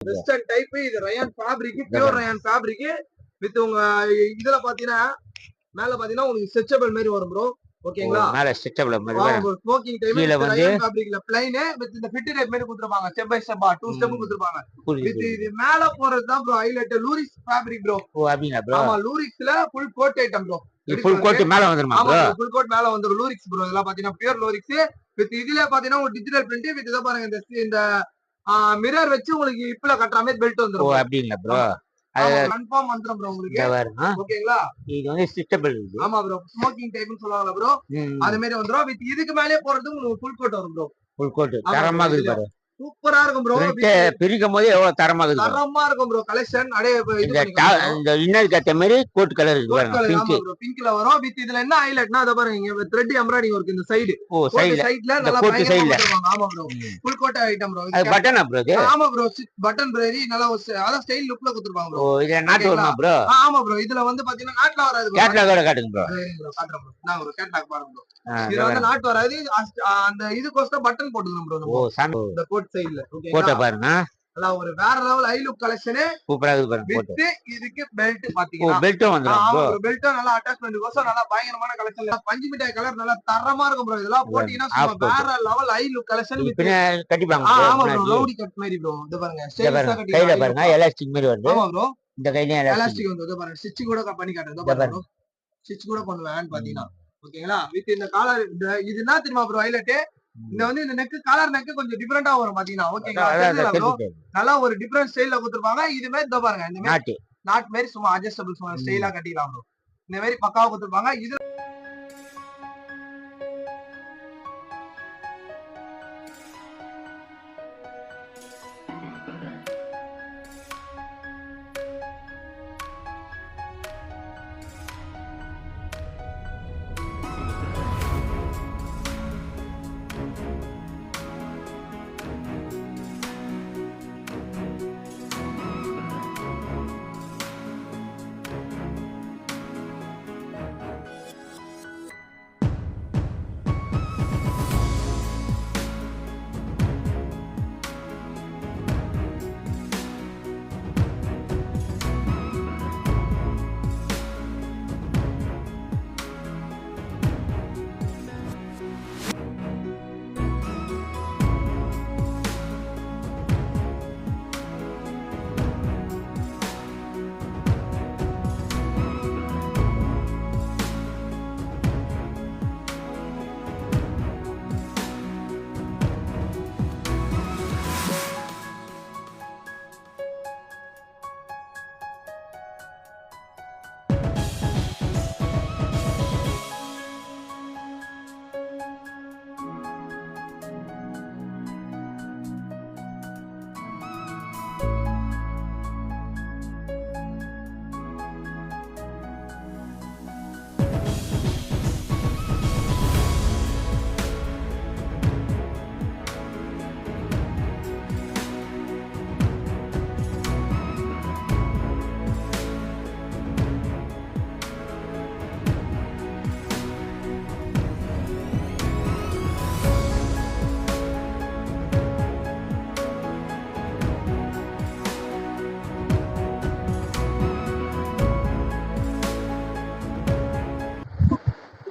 Western type. இது rayon fabric, pure rayon fabric with உங்க இதுல பாத்தீங்கன்னா மேல பாத்தீங்கன்னா உங்களுக்கு ஸ்ட்ரெச்சபிள் மாதிரி வரும் ப்ரோ. ஓகேங்களா? மேல ஸ்ட்ரெச்சபிள் மாதிரி வரும். ஸ்மோக்கிங் டைம் கீழ வந்து ரயான் ஃபேப்ரிக்ல ப்ளைன் வித் இந்த ஃபிட் டைப் மாதிரி கொடுத்திருப்பாங்க. ஸ்டெப் பை ஸ்டெப்பா 2 ஸ்டெப் கொடுத்திருப்பாங்க. வித் இது மேல போறது தான் bro highlight. Lurex fabric bro. ஓ அப்படினா ப்ரோ? ஆமா, லூரிக்ஸ்ல full coat item bro. Full coat மேல வந்துருமா ப்ரோ? ஆமா, ஃபுல் கோட் மேல வந்துரும். Lurex bro. இதெல்லாம் பாத்தீங்கன்னா பியூர் லூரிக்ஸ் வித் இதுல பாத்தீங்கன்னா ஒரு டிஜிட்டல் பிரிண்ட் வித் இத பாருங்க இந்த மிரர் வச்சு உங்களுக்கு இப்பல கட்டற மாதிரி பெல்ட் வந்துரும். ஓ அப்படிங்களா ப்ரோ? அது கன்ஃபார்ம் வந்துரும் ப்ரோ உங்களுக்கு. ஓகேங்களா? இது வந்து ஸ்ட்ரெச்சபிள். ஆமா ப்ரோ, ஸ்மோக்கிங் டைப்னு சொல்வாங்க ப்ரோ. அது மாதிரி வந்துரும். வித் இதுக்கு மேலே போறதுக்கு உங்களுக்கு ஃபுல் கோட் வரும் ப்ரோ. ஃபுல் கோட் தரமா இருக்கு பாரு. சூப்பரா இருக்கும் ப்ரோ. பிரிக்கும் போது எவ்வளவு தரமா இருக்கு. தரமா இருக்கும் ப்ரோ. கலெக்ஷன் அப்படியே இந்த இன்னர் கட்ட மாதிரி கோட் கலர் இருக்கு பாருங்க. பிங்க். ஆமா ப்ரோ, பிங்க்ல வரும். வித் இதுல என்ன ஹைலைட்னா அத பாருங்க, இங்க த்ரெட் எம்ப்ராய்டிங் வர்க் இந்த சைடு. ஓ சைடுல நல்லா பயங்கரமா போடுவாங்க. ஆமா bro, full coat item bro. அது பட்டனா ப்ரோ இது? ஆமா ப்ரோ, பட்டன் பிரேரி நல்லா அத ஸ்டைல் லுக்ல கொடுத்திருப்பாங்க ப்ரோ. ஓ இது நாட் வருமா ப்ரோ? ஆமா ப்ரோ, இதுல வந்து பாத்தீங்கன்னா நாட்ல வராது ப்ரோ. கேட்டலாகோட காட்டுங்க ப்ரோ. காட்டுறேன் ப்ரோ. நான் ஒரு கேட்டலாக் பாருங்க ப்ரோ. இதுல வந்து நாட் வராது. அந்த இதுக்கோஸ்ட பட்டன் போட்டுக்கணும் ப்ரோ நம்ம. ஓ சாமி, இந்த கோட் சைடுல. ஓகே, கோட்ட பாருங்க. நல்லா ஒரு வேற லெவல் ஐ லுக் கலெக்ஷன். சூப்பரா இருக்கு பாருங்க கோட். வித் இதுக்கு பெல்ட் பாத்தீங்கன்னா. ஓ பெல்ட்டும் வந்துரும் ப்ரோ. ஆமா, பெல்ட்டும் நல்லா அட்டாச்மென்ட் கோசம் நல்லா பயங்கரமான கலெக்ஷன். பஞ்சு மிட்டாய் கலர் நல்லா தரமா இருக்கும் ப்ரோ. இதெல்லாம் போட்டீங்கன்னா சும்மா வேற லெவல் ஐ லுக் கலெக்ஷன். பின்ன கட்டிப்பாங்க. ஆமா ப்ரோ, ரவுடி கட் மாதிரி ப்ரோ. இது பாருங்க, ஸ்டைலிஷா கட்டி. கையில பாருங்க எலாஸ்டிக் மாதிரி வருது. ஆமா ப்ரோ, இந்த கையில எலாஸ்டிக் வந்து. இது பாருங்க, ஸ்டிட்ச் கூட பண்ணி காட்டுறேன். இது பாருங்க, ஸ்டிட்ச் கூட பண்ணுவேன் பாத்தீங்கன்னா. ஓகேங்களா? வித் இந்த காலர். இது என்ன தெரியுமா ப்ரோ ஹைலைட்? இந்த வந்து இந்த நெக் காலர் நெக் கொஞ்சம் டிஃபரெண்டா வரும் பாத்தீங்கன்னா. ஓகேங்களா? நல்லா ஒரு டிஃபரெண்ட் ஸ்டைல்ல கொடுத்திருப்பாங்க. இது மாதிரி இதோ பாருங்க, இந்த மாதிரி நாட் மாதிரி சும்மா அட்ஜஸ்டபிள் ஸ்டைலா கட்டிக்கலாம் ப்ரோ. இந்த மாதிரி பக்காவா கொடுத்திருப்பாங்க. இது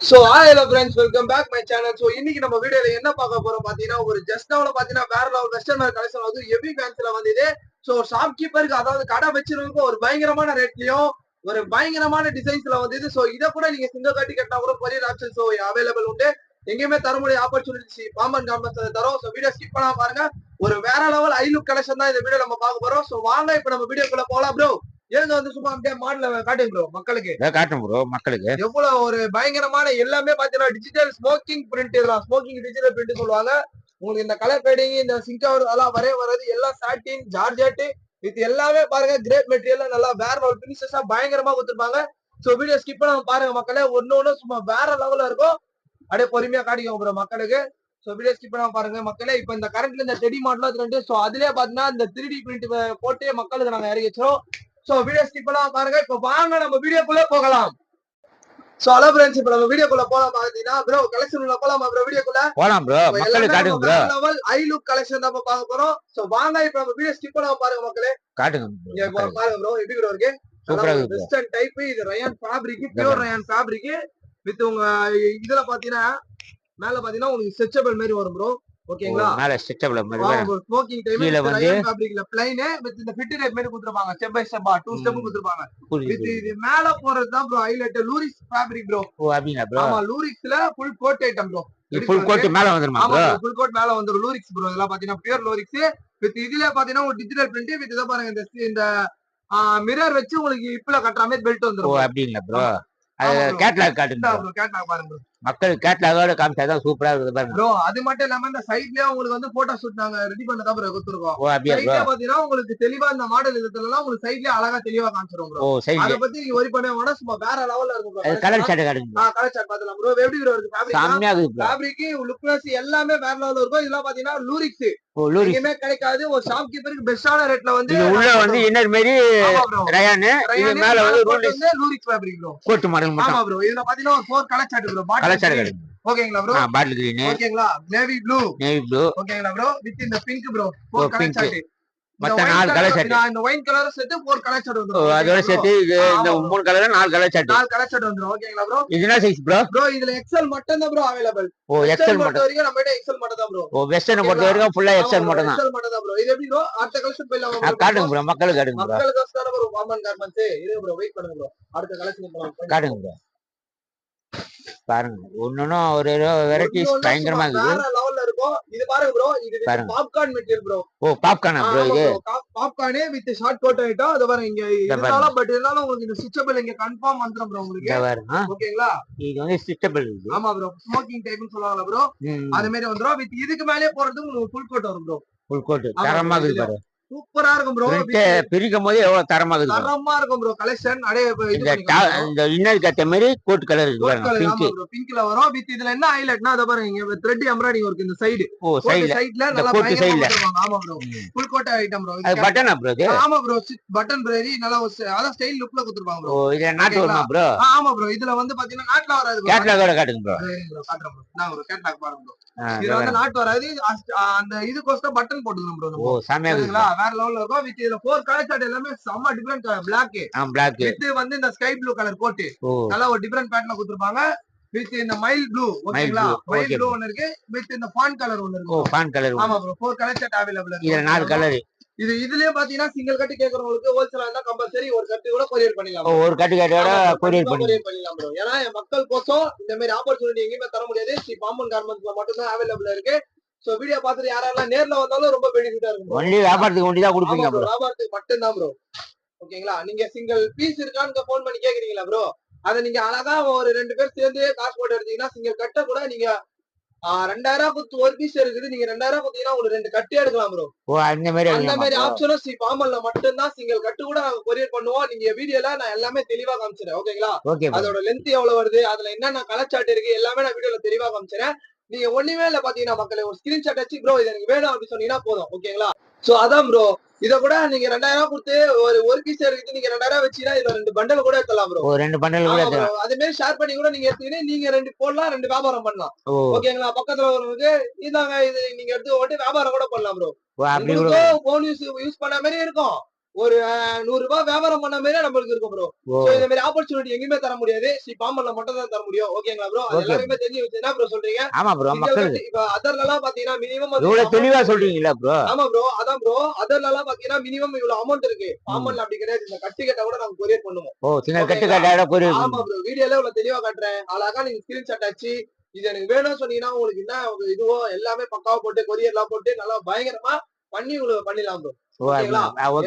so hello friends, welcome back my channel. So இன்னைக்கு நம்ம வீடியோல என்ன பார்க்க போறோம் பாத்தீங்கன்னா, ஒரு ஜஸ்ட் நவுல பாத்தீங்கன்னா வேற லெவல் வெஸ்டர்ன் வேர் கலெக்ஷன் வந்து ஹெவி ஃபேன்ஸ்ல வந்தது. சோ ஷாப் கீப்பருக்கு, அதாவது கடை வச்சிருக்க ஒரு பயங்கரமான ரேட்லயும் ஒரு பயங்கரமான டிசைன்ஸ்ல வந்தது. சோ இத கூட நீங்க சிங்கிள் கட்டி கட்டினா கூட கொரியர் ஆப்ஷன் சோ அவைலபிள் உண்டு. எங்கேயுமே தர முடிய ஆப்பர்ச்சுனிட்டி பாம்பன் காம்பஸ்ல தரோம். சோ வீடியோ ஸ்கிப் பண்ணாம பாருங்க. ஒரு வேற லெவல் ஐ லுக் கலெக்ஷன் தான் இந்த வீடியோ நம்ம பார்க்க போறோம். சோ வாங்க இப்ப நம்ம வீடியோக்குள்ள போலாம் ப்ரோ. ஏங்க வந்து சும்மா அப்படியே மாடல காட்டுங்க ப்ரோ மக்களுக்கு. காட்டும் ப்ரோ மக்களுக்கு. எவ்வளவு ஒரு பயங்கரமான எல்லாமே பாத்தீங்கன்னா டிஜிட்டல் ஸ்மோக்கிங் பிரிண்ட். இதெல்லாம் ஸ்மோக்கிங் டிஜிட்டல் பிரிண்ட் சொல்லுவாங்க. உங்களுக்கு இந்த கலர் ஃபேடிங், இந்த சிங்கர் அதெல்லாம் வர்றது எல்லாம் சாட்டின் ஜார்ஜெட் இது எல்லாமே பாருங்க. கிரேட் மெட்டீரியல் நல்லா வேற லெவல் பினிஷஸா பயங்கரமா கொடுத்திருப்பாங்க. சோ வீடியோ ஸ்கிப் பண்ணாம பாருங்க மக்களே. ஒண்ணு சும்மா வேற லெவல்ல இருக்கும். அப்படியே பொறுமையா காட்டிக்கோங்க ப்ரோ மக்களுக்கு. சோ வீடியோ ஸ்கிப் பண்ணாம பாருங்க மக்களே. இப்ப இந்த கரண்ட்ல இந்த டெடி மாடல் அது ரெண்டு. சோ அதுலயே பாத்தீங்கன்னா இந்த 3D பிரிண்ட் போட்டு மக்களுக்கு நாங்க இறக்கி வச்சோம். சோ வீடியோ ஸ்கிப் பண்ணாம பாருங்க. இப்ப வாங்க நம்ம வீடியோக்குள்ள போகலாம். சோ ஹலோ ஃப்ரெண்ட்ஸ், இப்போ நம்ம வீடியோக்குள்ள போலாம். பாத்தீங்கன்னா ப்ரோ கலெக்ஷன் உள்ள போலாமா ப்ரோ? வீடியோக்குள்ள போலாம் ப்ரோ. மக்களுக்கு காட்டுங்க bro. Level I look collection தான் பார்க்க போறோம். சோ வாங்க இப்போ நம்ம வீடியோ ஸ்கிப் பண்ணாம பாருங்க மக்களே. காட்டுங்க இங்க பாருங்க ப்ரோ, எப்படி ப்ரோ இருக்கு? சூப்பரா இருக்கு ப்ரோ. Western type. இது rayon fabric, pure rayon fabric. With உங்க இதுல பாத்தீங்கன்னா மேல பாத்தீங்கன்னா உங்களுக்கு ஸ்ட்ரெச்சபிள் மாதிரி வரும் ப்ரோ. ஓகேங்களா? மேல ஸ்ட்ரெச்சபிள் மாதிரி வரும். ஸ்மோக்கிங் டைம் கீழ வந்து ரயான் ஃபேப்ரிக்ல ப்ளைன் வித் இந்த ஃபிட் டைப் மாதிரி கொடுத்திருப்பாங்க. ஸ்டெப் பை ஸ்டெப்பா 2 ஸ்டெப் கொடுத்திருப்பாங்க. வித் இது மேல போறது தான் bro highlight. Lurex fabric bro. ஓ அப்படினா ப்ரோ? ஆமா, லூரிக்ஸ்ல ஃபுல் கோட் ஐட்டம் ப்ரோ. இது ஃபுல் கோட் மேல வந்துருமா ப்ரோ? ஆமா, ஃபுல் கோட் மேல வந்துரும். Lurex bro. இதெல்லாம் பாத்தீங்கன்னா பியூர் லூரிக்ஸ். வித் இதுல பாத்தீங்கன்னா ஒரு டிஜிட்டல் பிரிண்ட். வித் இத பாருங்க, இந்த மிரர் வச்சு உங்களுக்கு இப்பல கட்டற மாதிரி பெல்ட் வந்துரும். ஓ அப்படிங்களா ப்ரோ? அது கேட்டலாக் காட்டுங்க ப்ரோ. கேட்டலாக் பாருங்க ப்ரோ. மக்களுக்கு கேட்டலாகோட காமிச்சாதான் சூப்பரா இருக்குது பாருங்க ப்ரோ. அது மட்டும் இல்லாம இந்த சைடுலயே உங்களுக்கு வந்து போட்டோ ஷூட் நாங்க ரெடி பண்ணதா ப்ரோ கொடுத்துருக்கோம். ஓ அப்படியே ப்ரோ? சைடுல பாத்தீங்கன்னா உங்களுக்கு தெளிவா இந்த மாடல் இதுலலாம் உங்களுக்கு சைடுலயே அழகா தெளிவா காமிச்சிரும் ப்ரோ. ஓ சைடுல அத பத்தி நீங்க வரி பண்ணவே வேணாம். சும்மா வேற லெவல்ல இருக்கும் ப்ரோ. அது கலர் ஷாட் காட்டுங்க. கலர் ஷாட் பாத்தலாம் ப்ரோ. எப்படி ப்ரோ இருக்கு ஃபேப்ரிக்? செமையா இருக்கு ப்ரோ. ஃபேப்ரிக் லுக்னஸ் எல்லாமே வேற லெவல்ல இருக்கும். இதெல்லாம் பாத்தீங்கன்னா லூரிக்ஸ். ஓ லூரிக்ஸ் எங்கயுமே கிடைக்காது. ஒரு ஷாப் கீப்பருக்கு பெஸ்டான ரேட்ல வந்து இது உள்ள வந்து இன்னர் மாதிரி ரயான். இது மேல வந்து lurex fabric bro. Coat model மட்டும். ஆமா ப்ரோ. இதுல பாத்தீங்கன்னா ஒரு 4 colour shot bro. Colour shot காட்டுங்க. ஓகேங்களா ப்ரோ? Bottle green. ஓகேங்களா? Navy blue. ஓகேங்களா ப்ரோ? வித் இந்த பிங்க் ப்ரோ. 4 colour shot. மொத்த 4 கலர் ஷாட். இந்த white colour set 4 colour shot வந்துரும். அதோட சேர்த்து இந்த 3 கலர்ல 4 கலர் ஷாட். 4 கலர் ஷாட் வந்துரும். ஓகேங்களா ப்ரோ? இது என்ன சைஸ் ப்ரோ? ப்ரோ இதுல எக்ஸ்எல் மட்டும் தான் ப்ரோ அவேலபிள். ஓ எக்ஸ்எல் மட்டும் வரைக்கும் நம்மட்ட எக்ஸ்எல் மட்டும் தான் ப்ரோ. ஓ வெஸ்டர்ன் பொறுத்த வரைக்கும் ஃபுல்லா எக்ஸ்எல் மட்டும் தான். எக்ஸ்எல் மட்டும் தான் ப்ரோ. இது எப்படி ப்ரோ? அடுத்த கலெக்ஷன் போயிடலாமா ப்ரோ? காட்டுங்க ப்ரோ. மக்களுக்கு காட்டுங்க ப்ரோ. மக்களுக்கு கஸ்டமர் ப்ரோ. பாமன் கார்மெண்ட்ஸ். இது ப்ரோ வெயிட் பண்ணுங்க ப்ரோ. அடுத்த கலெக்ஷன் போலாம். காட்டுங்க ப்ரோ. பாருங்க ஒண்ணுன்னா ஒரு வெரைட்டிஸ் பயங்கரமா இருக்குது. வேற லெவல்ல இருக்கும். இது பாருங்க ப்ரோ. இது பாப்கார்ன் மெட்டீரியல் ப்ரோ. ஓ பாப்கார்னா ப்ரோ? இது பாப்கார்னே வித் ஷார்ட் கோட் ஐட்டம். அது பாருங்க இங்க இருந்தாலும் பட் இருந்தாலும் உங்களுக்கு இந்த ஸ்டிச்சபிள் இங்க கன்ஃபார்ம் வந்துரும் ப்ரோ உங்களுக்கு. இங்க பாருங்க. ஓகேங்களா? இது வந்து ஸ்டிச்சபிள் இது. ஆமா ப்ரோ. ஸ்மோக்கிங் டைப்னு சொல்வாங்கல ப்ரோ. அது மாதிரி வந்துரும். வித் இதுக்கு மேலே போறது உங்களுக்கு ஃபுல் கோட் வரும் ப்ரோ. ஃபுல் கோட் தரமா இருக்குது பாரு. சூப்பரா இருக்கும் ப்ரோ. பிரிக்கும் போது எவ்வளவு தரமா இருக்குது. தரமா இருக்கும் ப்ரோ. கலெக்ஷன் அப்படியே இந்த இன்னர் கட்ட மாதிரி கோட் கலர் இருக்கு பாருங்க. பிங்க். ஆமா ப்ரோ. பிங்க்ல வரும். வித் இதுல என்ன ஹைலைட்னா அத பாருங்க, இங்க த்ரெட் எம்ப்ராய்டிங் வர்க் இந்த சைடு. ஓ சைடுல நல்லா கோட் சைடுல. ஆமா bro. Full coat item bro. அது பட்டனா ப்ரோ இது? ஆமா ப்ரோ. பட்டன் பிரேரி நல்லா அத ஸ்டைல் லுக்ல கொடுத்திருப்பாங்க ப்ரோ. ஓ இது நாட் வருமா ப்ரோ? ஆமா ப்ரோ. இதுல வந்து பாத்தீங்கன்னா நாட்ல வராது ப்ரோ. கேட்டலாகோட காட்டுங்க ப்ரோ. காட்டுறேன் ப்ரோ. நான் ஒரு கேட்டலாக் பாருங்க ப்ரோ. இது வந்து நாட் வராது. அந்த இதுக்கோஸ்ட பட்டன் போட்டுறோம் ப்ரோ. ஓ செமையா இருக்குங்களா? வேற லெவல்ல இருக்கும். வித் இதுல 4 கலர் ஷாட் எல்லாமே செம்ம டிஃபரண்ட் கலர். Black வித் வந்து இந்த ஸ்கை ப்ளூ கலர் கோட். நல்லா ஒரு டிஃபரண்ட் பேட்டர்ன்ல கொடுத்திருப்பாங்க. வித் இந்த மைல் ப்ளூ. ஓகேங்களா? மைல் ப்ளூ ஒன்னு இருக்கு. வித் இந்த ஃபான் கலர் ஒன்னு இருக்கு. ஓ ஃபான் கலர். ஆமா ப்ரோ. 4 கலர் ஷாட் அவேலபிள் இருக்கு. இதுல 4 கலர். இதுலயே பாத்தீங்கன்னா சிங்கிள் கட் கேக்குறவங்களுக்கு ஹோல்சேலா இருந்தா கம்பல்சரி ஒரு கட் கூட கொரியர் பண்ணிடலாம். ஒரு கட்டோட கொரியர் பண்ணிடலாம் ப்ரோ. ஏன்னா மக்கள் கோசம் இந்த மாதிரி ஆப்பர்ச்சுனிட்டி எங்கேயுமே தர முடியாது. ஸ்ரீ பாம்பன் கார்மெண்ட்ஸ்ல மட்டும் தான் அவேலபிள் இருக்கு. சோ வீடியோ பார்த்துட்டு யாரெல்லாம் நேர்ல வந்தாலும் ரொம்ப பெனிஃபிட்டா இருக்கும். ஒன்லி வியாபாரத்துக்கு ஒண்டி தான் கொடுப்பீங்க ப்ரோ? வியாபாரத்துக்கு மட்டும் தான் ப்ரோ. ஓகேங்களா? நீங்க சிங்கிள் பீஸ் இருக்கான்னு ஃபோன் பண்ணி கேக்குறீங்களா ப்ரோ? அத நீங்க அழகா ஒரு 2 பேர் சேர்ந்து காசு போட்டு எடுத்தீங்கன்னா சிங்கிள் கட்ட கூட நீங்க 2000 கொடுத்து ஒரு பீஸ் இருக்குது. நீங்க 2000 கொடுத்தீங்கன்னா ஒரு 2 கட்டே எடுக்கலாம் ப்ரோ. ஓ அந்த மாதிரி ஆப்ஷனும் ஸ்ரீ பாம்பன்ல மட்டும் தான் சிங்கிள் கட்டு கூட நாங்க கொரியர் பண்ணுவோம். நீங்க வீடியோல நான் எல்லாமே தெளிவா காமிச்சிரேன். ஓகேங்களா? அதோட லென்த் எவ்வளவு வருது, அதுல என்னென்ன கலர் சார்ட் இருக்கு எல்லாமே நான் வீடியோல தெளிவா காமிச்சிரேன். நீங்க ஒண்ணுமே இல்ல பாத்தீங்கன்னா மக்களே, ஒரு ஸ்கிரீன்ஷாட் வச்சு ப்ரோ இது எனக்கு வேணும் அப்படி சொன்னீங்கன்னா போதும். ஓகேங்களா? சோ அதான் ப்ரோ. இத கூட நீங்க 2000 கொடுத்து ஒரு பீஸ் எடுத்து நீங்க 2000 வச்சீங்கன்னா இதுல 2 பண்டல் கூட எடுக்கலாம் ப்ரோ. 2 பண்டல் கூட எடுக்கலாம். அதே மாதிரி ஷேர் பண்ணி கூட நீங்க எடுத்தீங்கன்னா நீங்க 2 போடலாம், 2 வியாபாரம் பண்ணலாம். ஓகேங்களா? பக்கத்துல ஒருவருக்கு இதாங்க இது நீங்க எடுத்து ஓட்டு வியாபாரம் கூட பண்ணலாம் ப்ரோ. உங்களுக்கு போன் யூஸ் பண்ண மாதிரி இருக்கும். ஒரு 100 ரூபாய் வியாபாரம் பண்ண மாதிரி நம்மளுக்கு இருக்கும் ப்ரோ. சோ இந்த மாதிரி ஆப்பர்ச்சுனிட்டி எங்கயுமே தர முடியாது. ஸ்ரீ பாம்பன்ல மட்டும் தான் தர முடியும். ஓகேங்களா ப்ரோ? எல்லாருமே தெரிஞ்சு வச்சு என்ன ப்ரோ சொல்றீங்க? ஆமா ப்ரோ. மக்கள் இப்ப அதர்ல எல்லாம் பாத்தீங்கன்னா மினிமம் இவ்வளவு தெளிவா சொல்றீங்களா ப்ரோ? ஆமா ப்ரோ. அதான் ப்ரோ. அதர்ல எல்லாம் பாத்தீங்கன்னா மினிமம் இவ்வளவு அமௌண்ட் இருக்கு. பாம்பன்ல அப்படி கிடையாது. இந்த கட்டு கட்ட கூட நாங்க கொரியர் பண்ணுவோம். ஓ சிங்கிள் கட்டு கட்டாட கொரியர். ஆமா ப்ரோ. வீடியோல இவ்வளவு தெளிவா காட்டுறேன். அழகா நீங்க ஸ்கிரீன்ஷாட் அடிச்சு இது எனக்கு வேணும்னு சொன்னீங்கன்னா உங்களுக்கு என்ன இதுவோ எல்லாமே பக்காவா போட்டு கொரியர்லாம் போட்டு நல்லா பயங்கரமா பண்ணி உங்களுக்கு பண்ணிடலாம் ப்ரோ. ஓகேங்களா?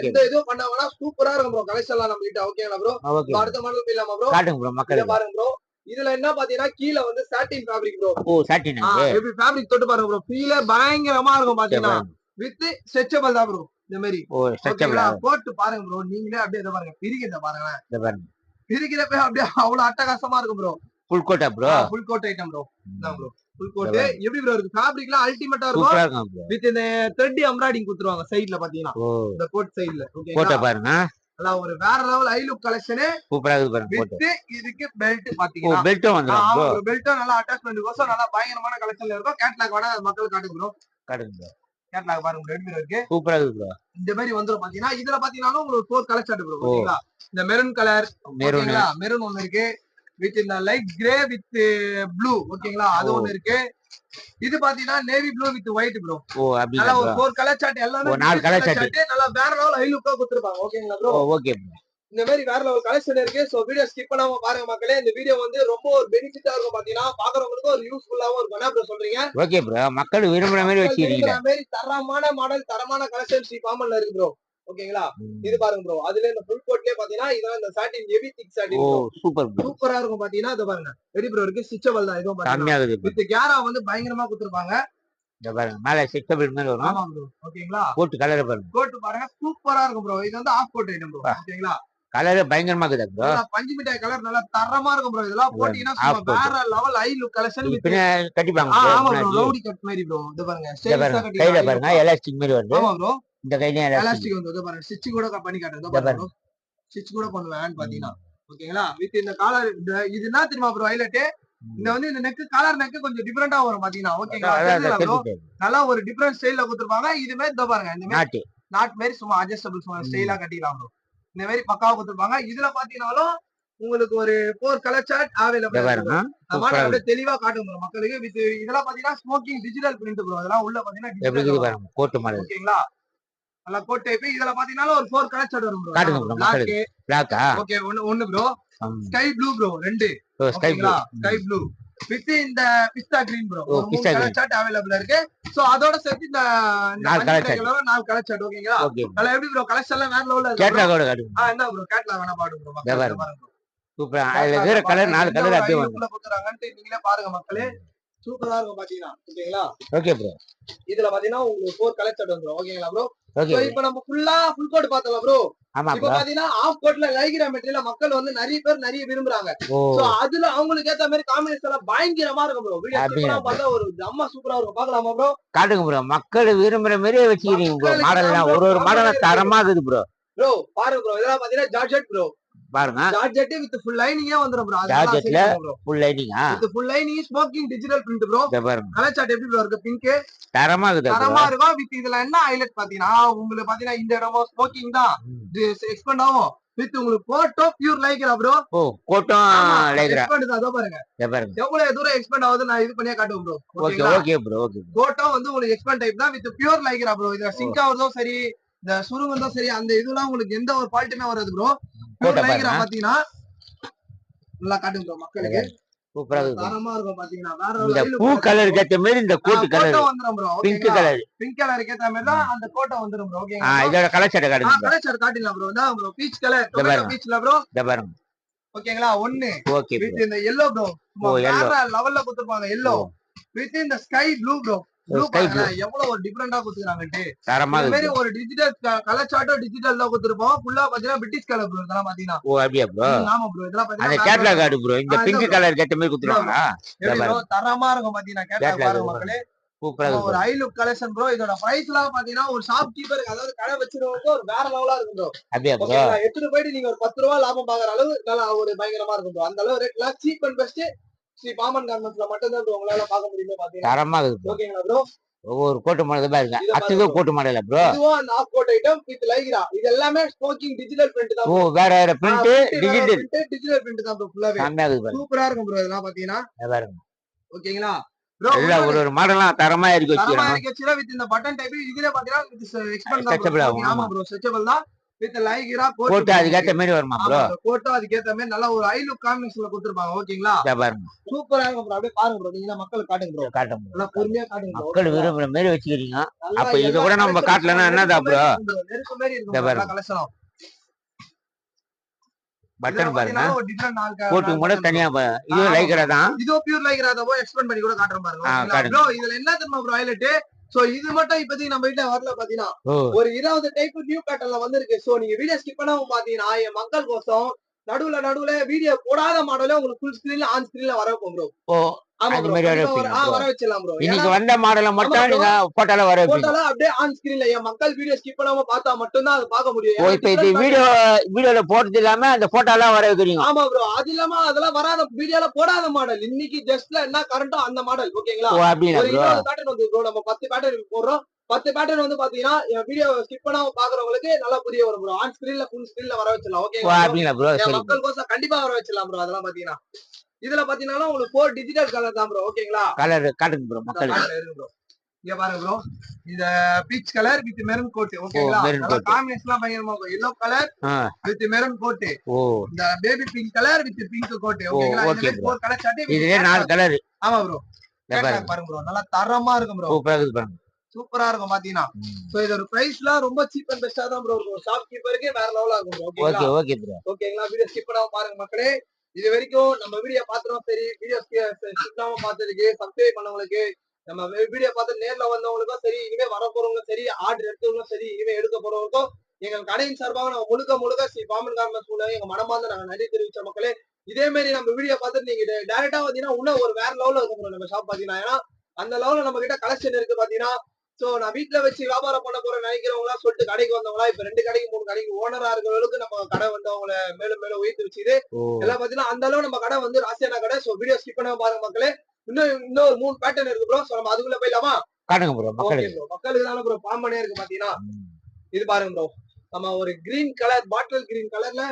எந்த இதுவும் பண்ணாமனா சூப்பரா இருக்கும் ப்ரோ. கலெக்ஷன்லாம் நம்ம கிட்ட. ஓகேங்களா ப்ரோ? அடுத்த மாடல் போயிடலாமா ப்ரோ? காட்டுங்க ப்ரோ. மக்களே பாருங்க ப்ரோ. இதுல என்ன பாத்தீங்கன்னா கீழ வந்து சாட்டின் ஃபேப்ரிக் ப்ரோ. ஓ சாட்டின். எப்படி ஃபேப்ரிக் தொட்டு பாருங்க ப்ரோ. ஃபீலே பயங்கரமா இருக்கும் பாத்தீங்கன்னா. வித் ஸ்ட்ரெச்சபிள் தான் ப்ரோ. இந்த மாதிரி. ஓ ஸ்ட்ரெச்சபிள். போட்டு பாருங்க ப்ரோ. நீங்களே அப்படியே இத பாருங்க. பிரிக்கிறத பாருங்க. இத பாருங்க. பிரிக்கிறப்ப அப்படியே அவ்வளவு அட்டகாசமா இருக்கும் ப்ரோ. ஃபுல் கோட்டா bro? Full coat item bro. இதான் ப்ரோ. Full coat. எப்படி ப்ரோ இருக்கு? ஃபேப்ரிக்லாம் அல்டிமேட்டா இருக்கும். வித் இந்த த்ரெட் எம்ப்ராய்டிங் குடுத்துருவாங்க சைடுல பாத்தீங்கன்னா. இந்த கோட் சைடுல. ஓகேங்களா? கோட்ட பாருங்க. நல்லா ஒரு வேற லெவல் ஐ லுக் கலெக்ஷன் சூப்பரா இருக்கு பாருங்க போட்டு. வித் இதுக்கு பெல்ட் பாத்தீங்கன்னா பெல்ட்டும் வந்துரும் ஆமா ப்ரோ. ப்ரோ பெல்ட்டும் நல்லா அட்டாச்மெண்ட் கோசம் நல்லா பயங்கரமான கலெக்ஷன்ல இருக்கும். கேட்லாக் வேணா மக்களுக்கு காட்டுங்க ப்ரோ. காட்டுங்க ப்ரோ. கேட்லாக் பாருங்க ப்ரோ எப்படி இருக்கு. சூப்பரா இருக்கு ப்ரோ. இந்த மாதிரி வந்துரும் பாத்தீங்கன்னா இதுல பாத்தீங்கன்னா உங்களுக்கு 4 கலர் சார்ட் ப்ரோ. ஓகேங்களா இந்த மெரூன் கலர் ஓகேங்களா மெரூன் ஒன்னு இருக்கு வித் இந்த லைட் கிரே வித் ப்ளூ ஓகேங்களா அது ஒன்னு இருக்கு. இது பாத்தீங்கன்னா navy blue with white bro. நல்லா ஒரு 4 கலர் சார்ட் எல்லாமே 4 கலர் சார்ட் நல்லா வேற லெவல் ஐ லுக்கா கொடுத்திருப்பாங்க. ஓகேங்களா ப்ரோ. Okay bro. இந்த மாதிரி வேற லெவல் கலெக்ஷன் இருக்கு. சோ வீடியோ ஸ்கிப் பண்ணாம பாருங்க மக்களே. இந்த வீடியோ வந்து ரொம்ப ஒரு பெனிஃபிட்டா இருக்கும் பாத்தீங்கன்னா பாக்குறவங்களுக்கு ஒரு யூஸ்ஃபுல்லாவும் இருக்கும். என்ன ப்ரோ சொல்றீங்க? Okay bro. மக்கள் விரும்புற மாதிரி வச்சிருக்கீங்க. மாதிரி தரமான மாடல் தரமான கலெக்ஷன் ஸ்ரீ பாமன்ல இருக்கு ப்ரோ. ஓகேங்களா இது பாருங்க ப்ரோ. அதுல இந்த ஃபுல் கோட்லயே பாத்தீங்கன்னா இதான் இந்த satin heavy thick satin. Super bro. சூப்பரா இருக்கும் பாத்தீங்கன்னா இது பாருங்க. ரெடி ப்ரோ இருக்கு ஸ்டிச்சபிள் தான் இதுவும் பாத்தீங்கன்னா. வித் கேரா வந்து பயங்கரமா கொடுத்திருப்பாங்க. இத பாருங்க மேல ஸ்டிச்சபிள் மாதிரி வரும். ஆமா ப்ரோ. ஓகேங்களா கோட் கலர் பாருங்க. கோட் பாருங்க சூப்பரா இருக்கும் ப்ரோ. இது வந்து ஆஃப் கோட் ஐட்டம் ப்ரோ. ஓகேங்களா கலர் பயங்கரமா இருக்குது ப்ரோ. பஞ்சு மிட்டாய் கலர் நல்லா தரமா இருக்கும் ப்ரோ. இதெல்லாம் போட்டீங்கன்னா சும்மா வேற level I look collection with கட்டிப்பாங்க ப்ரோ. ஆமா ப்ரோ ரவுடி கட் மாதிரி ப்ரோ. இது பாருங்க ஸ்டைலா கட்டி கையில பாருங்க எலாஸ்டிக் மாதிரி வருது. ஆமா ப்ரோ இந்த கையில எலாஸ்டிக் வந்து இது பாருங்க ஸ்டிச் கூட பண்ணி காட்டுறது. இது பாருங்க ஸ்டிச் கூட பண்ணுவேன் பாத்தீங்கன்னா. ஓகேங்களா வித் இந்த காலர் இது என்ன தெரியுமா ப்ரோ ஹைலைட் இந்த வந்து இந்த நெக் காலர் நெக் கொஞ்சம் டிஃபரெண்டா வரும் பாத்தீங்கன்னா. ஓகேங்களா நல்லா ஒரு டிஃபரெண்ட் ஸ்டைல்ல கொடுத்திருப்பாங்க. இது மாதிரி இந்த பாருங்க இந்த மாதிரி நாட் மாதிரி சும்மா அட்ஜஸ்டபிள் ஸ்டைலா கட்டிக்கலாம் ப்ரோ. இந்த மாதிரி பக்காவா கொடுத்திருப்பாங்க. இதுல பாத்தீங்கன்னாலும் உங்களுக்கு ஒரு 4 கலர் சார்ட் அவைலபிள் இருக்கு. தெளிவா காட்டுங்க மக்களுக்கு. வித் இதெல்லாம் பாத்தீங்கன்னா ஸ்மோக்கிங் டிஜிட்டல் பிரிண்ட் ப்ரோ. அதெல்லாம் உள்ள பாத்தீங்கன்னா கோட் மாதிரி ஓகேங்களா நல்லா கோட் டைப். இதுல பாத்தீங்கன்னா ஒரு 4 கலர் சார்ட் வரும் ப்ரோ. காட்டுங்க ப்ரோ மக்களுக்கு. பிளாக்கா ஓகே ஒன்னு ப்ரோ. ஸ்கை ப்ளூ ப்ரோ 2 ஓகேங்களா ஸ்கை ப்ளூ வித் இந்த பிஸ்தா கிரீன் ப்ரோ. ஒரு 3 கலர் சார்ட் அவைலபிள் இருக்கு. சோ அதோட சேர்த்து இந்த 4 கலர் சார்ட் ஓகேங்களா. நல்லா எப்படி ப்ரோ கலெக்ஷன் எல்லாம் வேற லெவல்ல இருக்கு. கேட்லாகோட காட்டுங்க. என்ன ப்ரோ கேட்லாக் வேணா பாடுங்க ப்ரோ. பாருங்க சூப்பரா அதுல வேற கலர் 4 கலர் அப்படியே வந்து கொடுக்குறாங்கன்னு நீங்களே பாருங்க மக்களே. சூப்பரா இருக்கும் பாத்தீங்கன்னா. ஓகேங்களா ஓகே ப்ரோ. இதுல பாத்தீங்கன்னா உங்களுக்கு 4 கலர் சார்ட் வந்துரும். ஓகேங்களா ப்ரோ. சோ இப்போ நம்ம ஃபுல் கோட் பார்த்தோம் ப்ரோ. இப்போ பாத்தீங்கன்னா ஆஃப் கோட்ல லைக்ரா மெட்டீரியல் மக்கள் வந்து நிறைய பேர் நிறைய விரும்புறாங்க. சோ அதுல அவங்களுக்கு ஏத்த மாதிரி காம்பினேஷன் எல்லாம் பயங்கரமா இருக்கும் ப்ரோ. வீடியோ ஸ்கிப் பார்த்தா ஒரு அம்மா சூப்பரா இருக்கும். பார்க்கலாமா ப்ரோ? காட்டுங்க ப்ரோ. மக்கள் விரும்புற மாதிரி வச்சிருக்கீங்க ப்ரோ. மாடல்லாம் ஒரு மாடல் தரமா இருக்குது ப்ரோ. ப்ரோ பாருங்க ப்ரோ. இதெல்லாம் பாத்தீங்கன்னா ஜார்ஜெட் ப்ரோ. பாருங்க ஜார்ஜெட் வித் ஃபுல் லைனிங்கே வந்துரும் ப்ரோ. ஜார்ஜெட்ல ஃபுல் லைனிங்கா with full lining smocking digital print bro. இத பாருங்க கலர் சார்ட் எப்படி ப்ரோ இருக்கு பிங்க் தரமா இருக்குது. தரமா இருக்கும். வித் இதுல என்ன ஹைலைட் பாத்தீங்கன்னா உங்களுக்கு பாத்தீங்கன்னா இந்த இடமோ ஸ்மோக்கிங் தான் எக்ஸ்பெண்ட் ஆகும். வித் உங்களுக்கு கோட்டோ பியூர் லைக்ரா ப்ரோ. கோட்டோ லைக்ரா எக்ஸ்பெண்ட் அதோ பாருங்க. இத பாருங்க எவ்வளவு தூரம் எக்ஸ்பெண்ட் ஆகுது நான் இது பண்ணியே காட்டுவேன் ப்ரோ. Okay bro. கோட்டோ வந்து உங்களுக்கு எக்ஸ்பெண்ட் டைப் தான் வித் பியூர் லைக்ரா ப்ரோ. இதுல சிங்க் ஆவறதும் சரி இந்த சுருங்கறதும் சரி அந்த இதெல்லாம் உங்களுக்கு எந்த ஒரு ஃபால்ட்டுமே வராது ப்ரோ. பியூர் லைக்ரா பாத்தீங்கன்னா நல்லா காட்டுங்க ப்ரோ மக்களுக்கு. சூப்பரா இருக்கு. தரமா இருக்கும் பாத்தீங்கன்னா. வேற இந்த பூ கலர் கேட்ட மாதிரி இந்த கோட் கலர் வந்துரும் ப்ரோ. பிங்க் கலர் கேட்ட மாதிரி தான் அந்த கோட்டை வந்துரும் ப்ரோ. ஓகேங்களா இதோட கலர் சார்ட் காட்டுங்க. கலர் சார்ட் காட்டிடலாம் ப்ரோ. இதான் ப்ரோ பீச் கலர் டொமேட்டோ பீச்ல ப்ரோ. இத பாருங்க. ஓகேங்களா 1 வித் இந்த yellow ப்ரோ. வேற லெவல்ல கொடுத்திருப்பாங்க yellow வித் இந்த ஸ்கை ப்ளூ ப்ரோ. ப்ளூ பாருங்க எவ்வளவு ஒரு டிஃபரெண்டா கொடுத்துறாங்கட்டு. இந்த மாதிரி ஒரு டிஜிட்டல் கலர் சார்ட்டோ டிஜிட்டல் தான் கொடுத்திருப்போம். ஃபுல்லா பாத்தீங்கன்னா பிரிட்டிஷ் கலர் ப்ரோ. இதெல்லாம் பாத்தீங்கன்னா அப்படியே ப்ரோ. ஆமா ப்ரோ. இதெல்லாம் பாத்தீங்கன்னா அந்த கேட்லாக் காட்டு ப்ரோ. இந்த பிங்க் கலர் கேட்ட மாதிரி கொடுத்துறாங்க. தரமா இருக்கும் பாத்தீங்கன்னா கேட்லாக் பாருங்க மக்களே. சூப்பரா ஒரு ஐ லுக் கலெக்ஷன் ப்ரோ. இதோட பிரைஸ்லாம் பாத்தீங்கன்னா ஒரு ஷாப் கீப்பருக்கு அதாவது கடை வச்சிருக்கவங்க ஒரு வேற லெவலா இருக்கும் ப்ரோ. அப்படியே ப்ரோ. எடுத்துட்டு போயிட்டு நீங்க ஒரு 10 ரூபாய் லாபம் பாக்குற அளவு நல்லா ஒரு பயங்கரமா இருக்கும் ப்ரோ. அந்த அளவு ரேட்ல cheap and best Sri Pamban கார்மெண்ட்ஸ்ல மட்டும் தான் உங்களால பார்க்க முடியுமே பாத்தீங்கன்னா. தரமா இருக்கு. ஓகேங்களா ப்ரோ. ஒவ்வொரு கோட் மாடல் தான் இருக்கு. அடுத்து கோட் மாடல் ப்ரோ. இதுவும் அந்த half coat item with Lycra. இது எல்லாமே ஸ்மோக்கிங் டிஜிட்டல் பிரிண்ட் தான். வேற பிரிண்ட் டிஜிட்டல் பிரிண்ட் தான் ப்ரோ ஃபுல்லாவே. சூப்பரா இருக்கும் ப்ரோ. இதெல்லாம் பாத்தீங்கன்னா பாருங்க. ஓகேங்களா ப்ரோ. எல்லாம் ஒரு மாடலாம் தரமா இருக்கு வச்சிருக்காங்க. தரமா இருக்கு வித் இந்த பட்டன் டைப். இதுல பாத்தீங்கன்னா எக்ஸ்பெண்ட் தான். ஆமா ப்ரோ ஸ்ட்ரெச்சபிள் தான். வித் லைக்ரா கோட் அதுக்கு ஏத்த மாதிரி வருமா ப்ரோ. கோட்டோ அதுக்கு ஏத்த மாதிரி நல்ல ஒரு ஐ லுக் காம்பினேஷன்ல கொடுத்திருப்பாங்க. ஓகேங்களா இத பாருங்க. சூப்பரா இருக்கும் ப்ரோ. அப்படியே பாருங்க ப்ரோ. நீங்க மக்களுக்கு காட்டுங்க ப்ரோ. காட்டுங்க. நல்லா பொறுமையா காட்டுங்க ப்ரோ. மக்கள் விரும்புற மாதிரி வச்சிருக்கீங்க. அப்ப இது கூட நம்ம காட்டலனா என்னடா ப்ரோ. நெருப்பு மாதிரி இருக்கும் ப்ரோ கலெக்ஷன். பட்டன் பாருங்க. ஒரு டிஃபரண்ட் கோட் கூட தனியா இது லைக்ரா தான். இது பியூர் லைக்ரா தான். எக்ஸ்பெண்ட் பண்ணி கூட காட்டுறேன் பாருங்க. ப்ரோ இதுல என்ன தெரியுமா ப்ரோ ஹைலைட். சோ இது மட்டும் இப்போதைக்கு நம்ம வீட்ல வரல பாத்தீங்கன்னா ஒரு 20 டைப் நியூ பேட்டர்ன்ல வந்திருக்கு. சோ நீங்க வீடியோ ஸ்கிப் பண்ணாம பாத்தீங்கன்னா என் மக்கள் கோசம் நடுவுல வீடியோ போடாத மாடலே உங்களுக்கு ஃபுல் ஸ்கிரீன்ல ஆன் ஸ்கிரீன்ல வர வைப்போம் ப்ரோ. ஆமா அந்த ப்ரோ மாதிரி வர கண்டிப்பா வைப்பீங்க ப்ரோ. வர வச்சிடலாம் ப்ரோ. ஏன்னா இன்னைக்கு வந்த மாடலை ஆமா மட்டும் ப்ரோ. நீங்க போட்டோல வர வைப்பீங்க. போட்டோல அப்படியே ஆன் ஸ்கிரீன்ல என் மக்கள் வீடியோ ஸ்கிப் பண்ணாம பார்த்தா மட்டும் தான் அதை பார்க்க முடியும். ஓ ஏன்னா இப்ப இது டிஃபரெண்ட் வீடியோல போட்டது இல்லாம அந்த போட்டோ எல்லாம் வர வைக்கிறீங்க. ஆமா ப்ரோ. அது இல்லாம அதெல்லாம் வராத வீடியோல போடாத மாடல். இன்னைக்கு ஜஸ்ட்ல என்ன கரண்டோ அந்த மாடல் ஓகேங்களா? ஓ அப்படிங்களா ஒரு ப்ரோ? 20 பேட்டர்ன் வந்து ப்ரோ நம்ம 10 பேட்டர்ன் போடுறோம். 10 பேட்டர்ன் வந்து பாத்தீங்கன்னா என் வீடியோ ஸ்கிப் பண்ணாம பாக்குறவங்களுக்கு நல்லா புரிய வரும் ப்ரோ. ஆன் ஸ்கிரீன்ல ஃபுல் ஸ்கிரீன்ல வர வச்சிடலாம் ஓ ஓகேங்களா ப்ரோ? அப்படிங்களா ப்ரோ? என் சரி ப்ரோ. மக்களுக்கோசம் கண்டிப்பா வர வச்சிடலாம் ப்ரோ. அதெல்லாம் பாத்தீங்கன்னா இதுல பாத்தீங்கன்னா உங்களுக்கு 4 டிஜிட்டல் கலர் தான் ப்ரோ ஓகேங்களா? கலர் காட்டுங்க ப்ரோ மக்களுக்கு. இருக்கு ப்ரோ. இங்க பாருங்க ப்ரோ. இந்த peach colour with maroon coat ஓ ஓகேங்களா? மெரூன் நல்லா கோட். காம்பினேஷன்லாம் பயங்கரமா இருக்கும். Yellow colour with maroon coat. ஓ இந்த baby pink colour with pink coat ஓ ஓகேங்களா? இந்த ஓகே மாதிரி ப்ரோ. 4 கலர் சார்ட் வித் இதுலயே 4 கேட்லாக். கலர். ஆமா ப்ரோ. பாருங்க. கேட்லாக் பாருங்க ப்ரோ. நல்லா தரமா இருக்கும் ப்ரோ. சூப்பரா இருக்குது பாருங்க. சூப்பரா இருக்கும் பாத்தீங்கன்னா. சோ இதோட பிரைஸ்லாம் ரொம்ப சீப் அண்ட் பெஸ்டா தான் ப்ரோ இருக்கும். ஷாப் கீப்பருக்கே வேற லெவலா இருக்கும் ப்ரோ ஓகேங்களா? Okay okay bro. ஓகேங்களா? வீடியோ ஸ்கிப் பண்ணாம பாருங்க மக்களே. இது வரைக்கும் நம்ம வீடியோ பாத்துறோம் சரி, வீடியோ ஸ்கிப் பண்ணாம பார்த்ததுக்கு, சப்ஸ்கிரைப் பண்ணவங்களுக்கு, நம்ம வீடியோ பார்த்து நேர்ல வந்தவங்களுக்கும் சரி, இனிமே வர போறவங்களும் சரி, ஆர்டர் எடுத்தவங்களும் சரி, இனிமே எடுக்க போறவங்களுக்கும் எங்கள் கடையின் சார்பாக நம்ம முழுக்க முழுக்க ஸ்ரீ பாமன் கார்மெண்ட்ஸ் மூலம் எங்க மனமார்ந்த நாங்க நன்றி தெரிவிச்ச மக்களே. இதே மாதிரி நம்ம வீடியோ பார்த்துட்டு நீங்க டைரக்டா வந்தீங்கன்னா இன்னும் ஒரு வேற லெவல்ல இருக்கும் ப்ரோ நம்ம ஷாப் பாத்தீங்கன்னா. ஏன்னா அந்த லெவல்ல நம்ம கிட்ட கலெக்ஷன் இருக்கு பாத்தீங்கன்னா. சோ நான் வீட்டுல வச்சு வியாபாரம் பண்ண போறேன் நினைக்கிறவங்களா சொல்லிட்டு கடைக்கு வந்தவங்களா இப்ப 2 கடைக்கு 3 கடைக்கு ஓனரா இருக்கிறவங்களுக்கு நம்ம கடை வந்து அவங்கள மேலும் மேலும் உயர்த்தி வச்சுது எல்லாம் பாத்தீங்கன்னா அந்த அளவு நம்ம கடை வந்து ராசியான கடை. சோ வீடியோ ஸ்கிப் பண்ணாம பாருங்க மக்களே. இன்னும் ஒரு 3 பேட்டர்ன் இருக்கு ப்ரோ. சோ நம்ம அதுக்குள்ள போயிடலாமா? காட்டுங்க ப்ரோ ஓகே மக்களுக்கு. ப்ரோ. மக்களுக்கு தானே ப்ரோ பாம்பனே இருக்கு பாத்தீங்கன்னா. இது பாருங்க ப்ரோ. நம்ம ஒரு கிரீன் கலர் பாட்டில் கிரீன் கலர்ல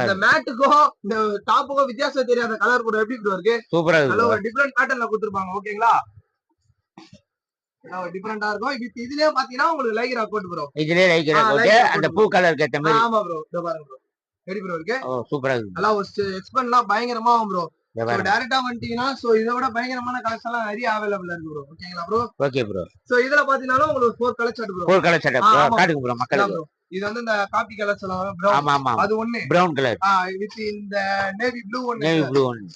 இந்த மேட்டுக்கும் இந்த டாப்புக்கும் வித்தியாசம் தெரியாத கலர் கூட எப்படி ப்ரோ இருக்கு? சூப்பரா இருக்கு. நல்ல ஒரு டிஃபரெண்ட் பேட்டர்ன்ல கொடுத்திருப்பாங்க ஓகேங்களா? டிஃபரெண்டா இருக்கும். இதுலயே பாத்தீங்கன்னா உங்களுக்கு லைக்ரா கோட் ப்ரோ. இதுலயே லைக்ரா கோட் அந்த பூ கலருக்கு ஏத்த மாதிரி. ஆமா ப்ரோ. இத பாருங்க ப்ரோ. எப்படி ப்ரோ இருக்கு? ஓ சூப்பரா இருக்கு. நல்லா ஒரு எக்ஸ்பென்ட்லாம் பயங்கரமா ஆகும் ப்ரோ. சோ டைரக்டா வந்துட்டீங்கன்னா சோ இத விட பயங்கரமான கலெக்ஷன்லாம் நிறைய அவேலபிள் இருக்கு ப்ரோ. ஓகேங்களா ப்ரோ? Okay bro. சோ இதுல பாத்தீங்கன்னா உங்களுக்கு 4 colour chart bro. 4 colour chart bro. காட்டுங்க ப்ரோ மக்களுக்கு. இது வந்து இந்த காபி கலர் சொல்லுவாங்க பிரவுன். ஆமா ஆமா. அது ஒண்ணு. Brown colour. வித் இந்த நேவி ப்ளூ ஒண்ணு. நேவி ப்ளூ ஒண்ணு.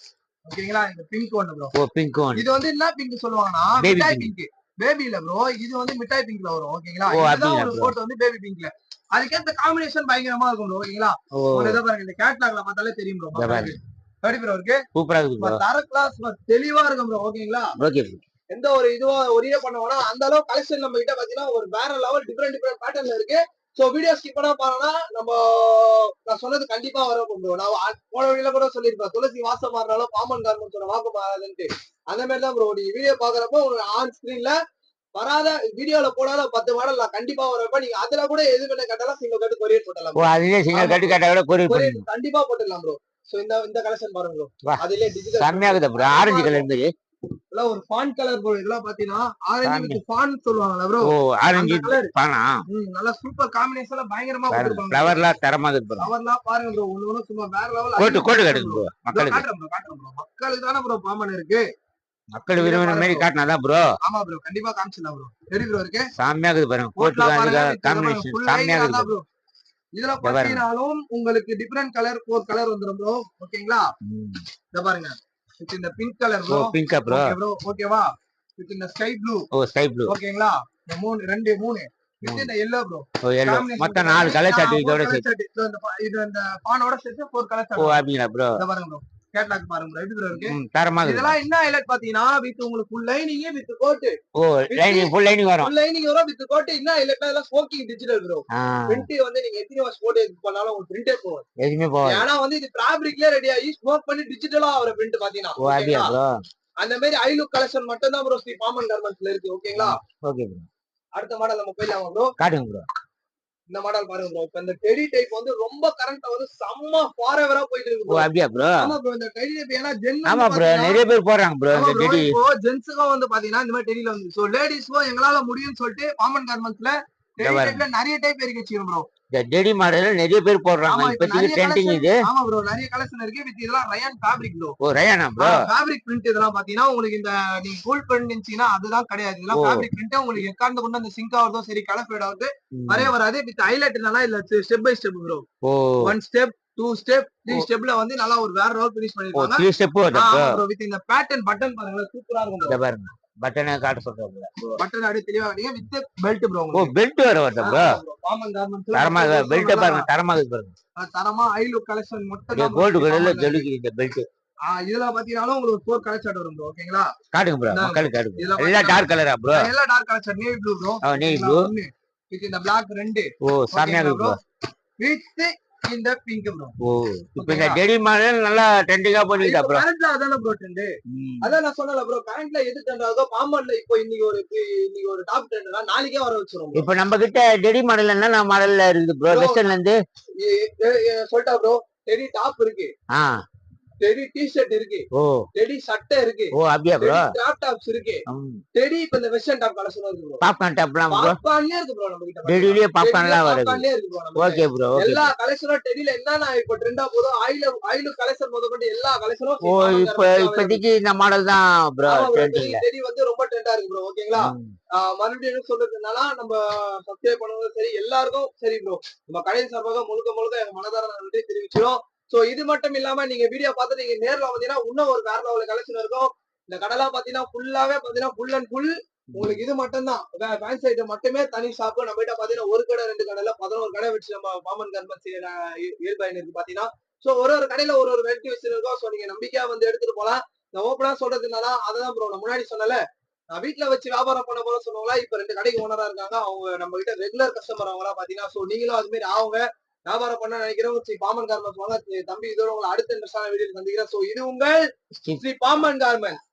ஓகேங்களா? இந்த பிங்க் ஒண்ணு ப்ரோ. ஓ பிங்க் ஒண்ணு. இது வந்து என்ன பிங்க் சொல்லுவாங்கன்னா மிட்டாய் பிங்க். பேபி இல்ல ப்ரோ. இது வந்து மிட்டாய் பிங்க்ல வரும் ஓகேங்களா? இதுதான் ஒரு கோட் வந்து பேபி பிங்க்ல. அதுக்கேத்த காம்பினேஷன் பயங்கரமா இருக்கும் ப்ரோ ஓகேங்களா? ஒரு இத பாருங்க இந்த கேட்லாக்ல பார்த்தாலே தெரியும் ப்ரோ. எப்படி ப்ரோ இருக்கு? சூப்பரா இருக்கு ப்ரோ. தர கிளாஸ் தெளிவா இருக்கும் ப்ரோ ஓகேங்களா? Okay bro. எந்த ஒரு இதுவோ ஒரே பண்ணுவோம்னா அந்த அளவு கலெக்ஷன் நம்ம கிட்ட பாத்தீங்கன்னா ஒரு வேற லெவல் டிஃபரெண்ட் பேட்டர்ன்ல இருக்கு. சோ வீடியோ ஸ்கிப் பண்ணா பாருங்கன்னா நம்ம நான் சொன்னது கண்டிப்பா வரும் ப்ரோ. நான் போன வீடியோல கூட சொல்லிருப்பேன். துளசி வாசம் மாறினாலும் பாமன் கார்மெண்ட்ஸோட வாக்கு மாறாதுன்ட்டு. அந்த மாதிரி தான் ப்ரோ. நீ வீடியோ பாக்குறப்போ உங்களுக்கு ஆன் ஸ்கிரீன்ல வராத வீடியோல போடாத 10 மாடல் நான் கண்டிப்பா வரப்ப நீங்க அதுல கூட எது வேணா கேட்டாலும் சிங்கிள் கட்டு கொரியர் போடலாம். ஓ அதுலயே சிங்கிள் கட்டு கேட்டா கூட கொரியர் கண்டிப்பா போட்டுடலாம் ப்ரோ. சோ இந்த கலெக்ஷன் பாருங்க ப்ரோ. அதுலயே டிஜிட்டல் செமையா இருக்குது ப்ரோ. ஆரஞ்சு கலர் மாதிரி. இதெல்லாம் ஒரு ஃபான் கலர் ப்ரோ. இதெல்லாம் பாத்தீங்கன்னா ஆரஞ்சு வித் ஃபான் சொல்லுவாங்கல ப்ரோ. ஓ ஆரஞ்சு ஃபானா. நல்லா சூப்பர் காம்பினேஷன்ல பயங்கரமா கொடுத்திருப்பாங்க. ஃப்ளவர்லாம் தரமா இருக்கு ப்ரோ. ஃப்ளவர்லாம் பாருங்க ப்ரோ. ஒண்ணு சும்மா வேற லெவல். கோட் காட்டுங்க ப்ரோ மக்களுக்கு. காட்டுறேன் ப்ரோ. மக்களுக்கு தான ப்ரோ பாமன் இருக்கு. மக்கள் விரும்புற மாதிரி காட்டினாதான் ப்ரோ. ஆமா ப்ரோ. கண்டிப்பா காமிச்சலாம் ப்ரோ. எப்படி ப்ரோ இருக்கு? செமையா இருக்குது பாருங்க. கோட்ல காம்பினேஷன் செமையா இருக்குது ப்ரோ. இதுல பாத்தீங்கன்னாலும் உங்களுக்கு டிஃபரெண்ட் கலர் 4 கலர் வந்துரும் ப்ரோ. ஓகேங்களா? இத பாருங்க. இந்த pink colour bro. Pink bro. Okay bro. ஓகேவா? வித் இந்த ஸ்கை ப்ளூ. ஓ ஸ்கை ப்ளூ. ஓகேங்களா? இந்த 3 வித் இந்த yellow ப்ரோ. ஓ yellow. மொத்தம் 4 கலர் சார்ட் இதோட சேர்த்து. இது இந்த பானோட சேர்த்து 4 கலர் சார்ட். ஓ அப்படிங்களா ப்ரோ? இத பாருங்க ப்ரோ. கேட்லாக் பாருங்க ப்ரோ. எப்படி ப்ரோ இருக்கு? தரமா இருக்கு. இதெல்லாம் என்ன ஹைலைட் பாத்தீங்கன்னா வித் உங்களுக்கு ஃபுல் லைனிங் வித் கோட். ஓ லைனிங் ஃபுல் லைனிங் வரும். ஃபுல் லைனிங் வரும் வித் கோட். என்ன ஹைலைட் அதெல்லாம் ஸ்மோக்கிங் டிஜிட்டல் ப்ரோ. பிரிண்ட் வந்து நீங்க எத்தனை வாஷ் போட்டு பண்ணாலும் உங்களுக்கு பிரிண்டே போகும். எதுமே போகாது. ஏனா வந்து இது ஃபேப்ரிக்ல ரெடி ஆகி ஸ்மோக் பண்ணி டிஜிட்டலா வர பிரிண்ட் பாத்தீங்கன்னா. ஓ அப்படியே ப்ரோ. அந்த மாதிரி ஐ லுக் கலெக்ஷன் மட்டும் தான் ப்ரோ ஸ்ரீ பாமன் கார்மெண்ட்ஸ்ல இருக்கு. ஓகேங்களா? Okay bro. அடுத்த மாடல் நம்ம போயிடலாமா ப்ரோ? காட்டுங்க ப்ரோ. இந்த மாடல் பாருங்க ப்ரோ. இப்ப இந்த டெடி டைப் வந்து ரொம்ப கரண்ட்ல வந்து செம்ம ஃபாரெவரா போயிட்டு இருக்கு ப்ரோ. அப்படியே ப்ரோ. ஆமா ப்ரோ. இந்த டெடி டைப் ஏனா ஜென் ஆமா ப்ரோ நிறைய பேர் போறாங்க ப்ரோ இந்த டெடி. இப்போ ஜென்ஸ்க்கு வந்து பாத்தீங்கன்னா இந்த மாதிரி டெடில வந்து சோ லேடீஸ்க்கு எங்களால முடியும்னு சொல்லிட்டு பாமன் கார்மெண்ட்ஸ்ல டெடி டைப்ல நிறைய டைப் இருக்கு வச்சிரோம் ப்ரோ. இந்த டெடி மாடல்ல நிறைய பேர் போடுறாங்க. இப்போதைக்கு ட்ரெண்டிங் இது. ஆமா ப்ரோ. நிறைய கலெக்ஷன் இருக்கு. வித் இதெல்லாம் ரயான் ஃபேப்ரிக் ப்ரோ. ஓ ரயானா ப்ரோ. ஃபேப்ரிக் பிரிண்ட் இதெல்லாம் பாத்தீங்கன்னா உங்களுக்கு இந்த நீங்க கோல்ட் பிரிண்ட் இருந்துச்சுன்னா அதுதான் கிடையாது. இதெல்லாம் ஃபேப்ரிக் பிரிண்ட் உங்களுக்கு எக்கார்ந்து கொண்டு அந்த சிங்க் ஆவறதோ சரி கலர் ஃபேட் ஆவது வரவே வராது. வித் ஹைலைட் என்னன்னா இல்ல ஸ்டெப் பை ஸ்டெப் ப்ரோ. ஓ 1 ஸ்டெப் 2 ஸ்டெப் 3 ஸ்டெப்ல வந்து நல்லா ஒரு வேற லெவல் ஃபினிஷ் பண்ணிருக்காங்க. 3 ஸ்டெப் வருது ப்ரோ. வித் இந்த பேட்டர்ன் பட்டன் பாருங்க சூப்பரா இருக்கும் ப்ரோ. பாருங்க பட்டனை காட்ட சொல்றாங்க. பட்டன் அப்படியே தெளிவா காட்டுங்க. With belt bro. ஓ பெல்ட் வேற வருது ப்ரோ. பாமன் கார்மெண்ட்ஸ்ல தரமா பெல்ட் பாருங்க. தரமா இருக்கு பாருங்க. தரமா ஐ லுக் கலெக்ஷன் மட்டும் தான் கோல்ட் கலர்ல ஜொலிக்குது இந்த பெல்ட். இதுல பாத்தீங்கன்னா உங்களுக்கு 4 கலர் ஷர்ட் வரும் ப்ரோ. ஓகேங்களா? காட்டுங்க ப்ரோ, இந்தாங்க ப்ரோ. மக்களுக்கு காட்டுங்க. இதுல எல்லாம் பாத்தீங்கன்னா டார்க் கலரா ப்ரோ? எல்லாம் dark colour shirt navy blue bro. Navy ஓகேங்களா? ப்ளூ. 1 வித் இந்த பிளாக் 2. ஓ சாமியா ஓகேங்களா இருக்கு ப்ரோ? ப்ரோ. வித் இந்த பிங்க் ப்ரோ. ஓ இப்போ இந்த ஓகேங்களா? டெடி மாடல் நல்லா ட்ரெண்டிங்கா போயிட்டா இப்ப ப்ரோ. கரண்ட்ல அதான ப்ரோ ட்ரெண்ட். அதான் நான் சொன்னேன்ல ப்ரோ, கரண்ட்ல எது ட்ரெண்ட் ஆகுதோ பாம்பன்ல இப்போ இன்னைக்கு ஒரு டாப் ட்ரெண்ட்னா நாளைக்கே வர வச்சிரும் ப்ரோ. இப்ப நம்ம கிட்ட டெடி மாடல் என்ன மாடல்ல இருக்குது ப்ரோ? ப்ரோ வெஸ்டர்ன்ல இருந்து சொல்லிட்டா ப்ரோ. டெடி டாப் இருக்கு, ஆ டெடி டி-ஷர்ட் இருக்கு, ஓ டெடி சட்டை இருக்கு, ஓ அப்படியா ப்ரோ? டெடி கிராப் டாப்ஸ் இருக்கு, டெடி இப்ப இந்த வெஸ்டர்ன் டாப் கலெக்ஷன் இருக்கு ப்ரோ. பாப்கார்ன் டாப்லாம் ப்ரோ? பாப்கார்ன்லயே இருக்கு ப்ரோ நம்ம கிட்ட. டெடிலயே டெடிலயே பாப்கார்ன்லாம் வருது. பாப்கார்ன்லயே இருக்கு ப்ரோ நம்ம ஓகே ப்ரோ, ஓகே. எல்லா கலெக்ஷனும் டெடில என்னன்னா இப்ப ட்ரெண்டா போதோ ஆயில கலெக்ஷன் முதற்கொண்டு எல்லா கலெக்ஷனும் ஓ பாமன் இப்ப கார்மெண்ட்ஸ்ல அவைலபிள். இப்போதைக்கு இந்த மாடல் தான் ப்ரோ ஆமா ப்ரோ, ட்ரெண்டிங்ல. டெடி வந்து ரொம்ப ட்ரெண்டா இருக்கு ப்ரோ. ஓகேங்களா? மறுபடியும் என்ன சொல்றதுனால நம்ம சப்ஸ்கிரைப் பண்ணவங்க சரி எல்லாருக்கும் சரி ப்ரோ, நம்ம கடையின் சார்பாக முழுக்க எங்க மனதார நன்றி தெரிவிக்கிறோம். சோ இது மட்டும் இல்லாம நீங்க வீடியோ பார்த்து நீங்க நேர்ல வந்தீங்கன்னா இன்னும் ஒரு வேற லெவல் கலெக்ஷன் இருக்கும். இந்த கடைலாம் பாத்தீங்கன்னா ஃபுல்லாவே பாத்தீங்கன்னா ஃபுல் அண்ட் ஃபுல் உங்களுக்கு இது மட்டும் தான் ஃபேன்சி ஐட்டம் மட்டுமே தனி ஷாப். நம்ம கிட்ட பாத்தீங்கன்னா ஒரு கடை 2 கடையில 11 கடை வச்சு நம்ம பாமன் கார்மெண்ட்ஸ் இருக்கு பாத்தீங்கன்னா. சோ ஒரு கடையில ஒரு வெரைட்டி வச்சிருக்கோம். சோ நீங்க நம்பிக்கையா வந்து எடுத்துட்டு போலாம். நான் ஓப்பனா சொல்றதுனால அதான் ப்ரோ நான் முன்னாடி சொன்னல, நான் வீட்ல வச்சு வியாபாரம் பண்ண போல சொன்னவங்களா இப்ப 2 கடைக்கு ஓனரா இருக்காங்க. அவங்க நம்ம கிட்ட ரெகுலர் கஸ்டமர் அவங்களா பாத்தீங்கன்னா. சோ நீங்களும் அது மாதிரி ஆவுங்க. வியாபாரம் பண்ண நினைக்கிறவங்க ஸ்ரீ பாமன் கார்மெண்ட்ஸ் வாங்க. தம்பி இதோட உங்களை அடுத்த இன்ட்ரெஸ்டான வீடியோ சந்திக்கிறேன். சோ இது உங்கள் ஸ்ரீ பாமன் கார்மெண்ட்ஸ்.